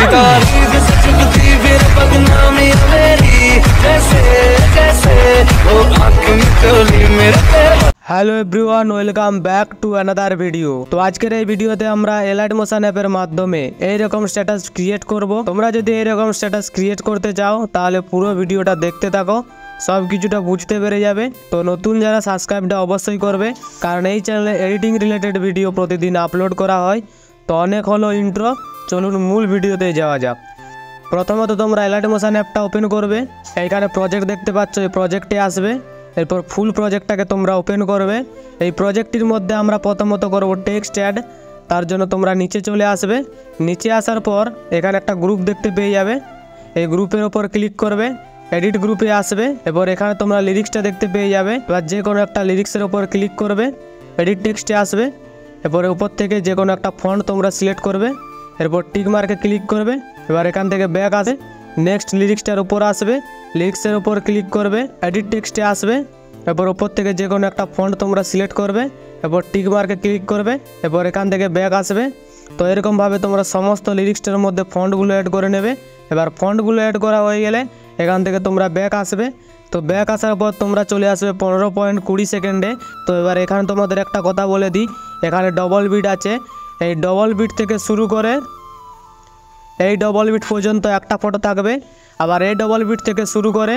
तेरी तारीफ से चुभती फिर बदनामी मेरी, जैसे जैसे वो आंख में चोली मेरे पे। Hello everyone, welcome back to another video. তো আজকের এই ভিডিওতে আমরা এলাইট মোশন অ্যাপের মাধ্যমে এইরকম স্ট্যাটাস ক্রিয়েট করব। তোমরা যদি এইরকম স্ট্যাটাস ক্রিয়েট করতে চাও তাহলে পুরো ভিডিওটা দেখতে থাকো, সব কিছুটা বুঝতে পেরে যাবে। তো নতুন যারা সাবস্ক্রাইবটা অবশ্যই করবে, কারণ এই চ্যানেলে এডিটিং রিলেটেড ভিডিও প্রতিদিন আপলোড করা হয়। তো অনেক হলো ইন্ট্রো, চলুন মূল ভিডিওতে যাওয়া যাক। প্রথমত তোমরা এলাইট মোশন অ্যাপটা ওপেন করবে। এইখানে প্রজেক্ট দেখতে পাচ্ছ, এই প্রজেক্টে আসবে। এরপর ফুল প্রজেক্টটাকে তোমরা ওপেন করবে। এই প্রজেক্টটির মধ্যে আমরা প্রথমত করব টেক্সট অ্যাড। তার জন্য তোমরা নিচে চলে আসবে। নিচে আসার পর এখানে একটা গ্রুপ দেখতে পেয়ে যাবে, এই গ্রুপের ওপর ক্লিক করবে। এডিট গ্রুপে আসবে। এরপর এখানে তোমরা লিরিক্সটা দেখতে পেয়ে যাবে। এবার যে কোনো একটা লিরিক্সের ওপর ক্লিক করবে, এডিট টেক্সটে আসবে। এরপরে উপর থেকে যে কোনো একটা ফন্ট তোমরা সিলেক্ট করবে। এরপর টিক মার্কে ক্লিক করবে। এবার এখান থেকে ব্যাক আসে, নেক্সট লিরিক্সটার উপর আসবে, লিরিক্সের উপর ক্লিক করবে, এডিট টেক্সটে আসবে। এরপর উপর থেকে যে কোনো একটা ফন্ট তোমরা সিলেক্ট করবে। এরপর টিক মার্কে ক্লিক করবে। এরপর এখান থেকে ব্যাক আসবে। তো এরকমভাবে তোমরা সমস্ত লিরিক্সটার মধ্যে ফন্টগুলো অ্যাড করে নেবে। এবার ফন্টগুলো অ্যাড করা হয়ে গেলে এখান থেকে তোমরা ব্যাক আসবে। তো ব্যাক আসার পর তোমরা চলে আসবে 15.20 সেকেন্ডে। তো এবার এখানে তোমাদের একটা কথা বলে দিই, এখানে ডবল বিট আছে। এই ডবল বিট থেকে শুরু করে এই ডবল বিট পর্যন্ত একটা ফটো থাকবে। আবার এই ডবল বিট থেকে শুরু করে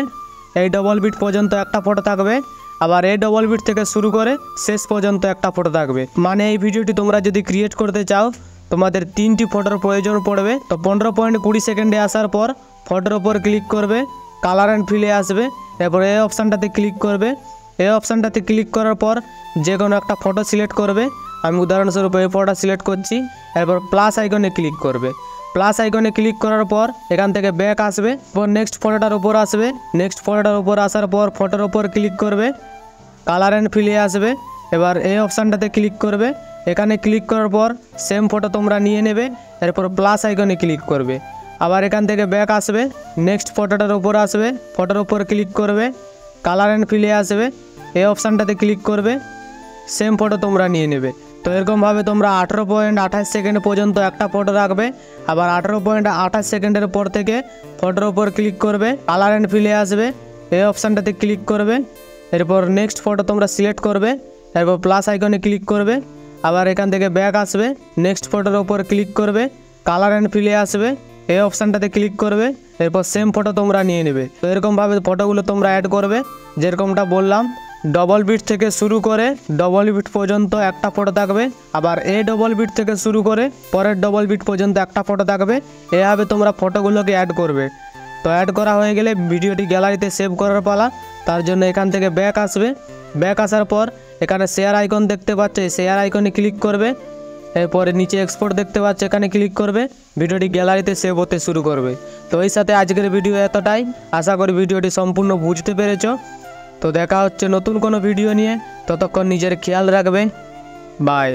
এই ডবল বিট পর্যন্ত একটা ফটো থাকবে। আবার এই ডবল বিট থেকে শুরু করে শেষ পর্যন্ত একটা ফটো থাকবে। মানে এই ভিডিওটি তোমরা যদি ক্রিয়েট করতে চাও তোমাদের 3টি ফটোর প্রয়োজন পড়বে। তো 15.20 সেকেন্ডে আসার পর ফটোর ওপর ক্লিক করবে, কালার অ্যান্ড ফিলে আসবে। এরপর এই অপশানটাতে ক্লিক করবে। এই অপশানটাতে ক্লিক করার পর যে কোনো একটা ফটো সিলেক্ট করবে। আমি উদাহরণস্বরূপ এই ফটোটা সিলেক্ট করছি। এরপর প্লাস আইকনে ক্লিক করবে। প্লাস আইকনে ক্লিক করার পর এখান থেকে ব্যাক আসবে। এরপর নেক্সট ফটোটার উপর আসবে। নেক্সট ফটোটার উপর আসার পর ফটোর উপর ক্লিক করবে, কালার অ্যান্ড ফিলে আসবে। এবার এই অপশানটাতে ক্লিক করবে। এখানে ক্লিক করার পর সেম ফটো তোমরা নিয়ে নেবে। এরপর প্লাস আইকনে ক্লিক করবে। আবার এখান থেকে ব্যাক আসবে, নেক্সট ফটোটার উপর আসবে, ফটোর উপর ক্লিক করবে, কালার অ্যান্ড ফিলে আসবে। এই অপশানটাতে ক্লিক করবে, সেম ফটো তোমরা নিয়ে নেবে। তো এরকমভাবে তোমরা 18.28 সেকেন্ড পর্যন্ত একটা ফটো রাখবে। আবার 18.28 সেকেন্ডের পর থেকে ফটোর ওপর ক্লিক করবে, কালার অ্যান্ড ফিলে আসবে। এই অপশানটাতে ক্লিক করবে। এরপর নেক্সট ফটো তোমরা সিলেক্ট করবে। এরপর প্লাস আইকনে ক্লিক করবে। আবার এখান থেকে ব্যাক আসবে, নেক্সট ফটোর ওপর ক্লিক করবে, কালার অ্যান্ড ফিলে আসবে। এই অপশানটাতে ক্লিক করবে। এরপর সেম ফটো তোমরা নিয়ে নেবে। তো এরকমভাবে ফটোগুলো তোমরা অ্যাড করবে, যেরকমটা বললাম। ডবল বিট থেকে শুরু করে ডবল বিট পর্যন্ত একটা ফটো থাকবে। আবার এই ডবল বিট থেকে শুরু করে পরের ডবল বিট পর্যন্ত একটা ফটো থাকবে। এভাবে তোমরা ফটোগুলোকে অ্যাড করবে। তো অ্যাড করা হয়ে গেলে ভিডিওটি গ্যালারিতে সেভ করার পালা। তার জন্য এখান থেকে ব্যাক আসবে। ব্যাক আসার পর এখানে শেয়ার আইকন দেখতে পাচ্ছে, শেয়ার আইকনে ক্লিক করবে। এরপরে নিচে এক্সপোর্ট দেখতে পাচ্ছে, এখানে ক্লিক করবে। ভিডিওটি গ্যালারিতে সেভ হতে শুরু করবে। তো এই সাথে আজকের ভিডিও এতটাই। আশা করি ভিডিওটি সম্পূর্ণ বুঝতে পেরেছো। তো দেখা হচ্ছে নতুন কোনো ভিডিও নিয়ে। ততক্ষণ নিজের খেয়াল রাখবে। বাই।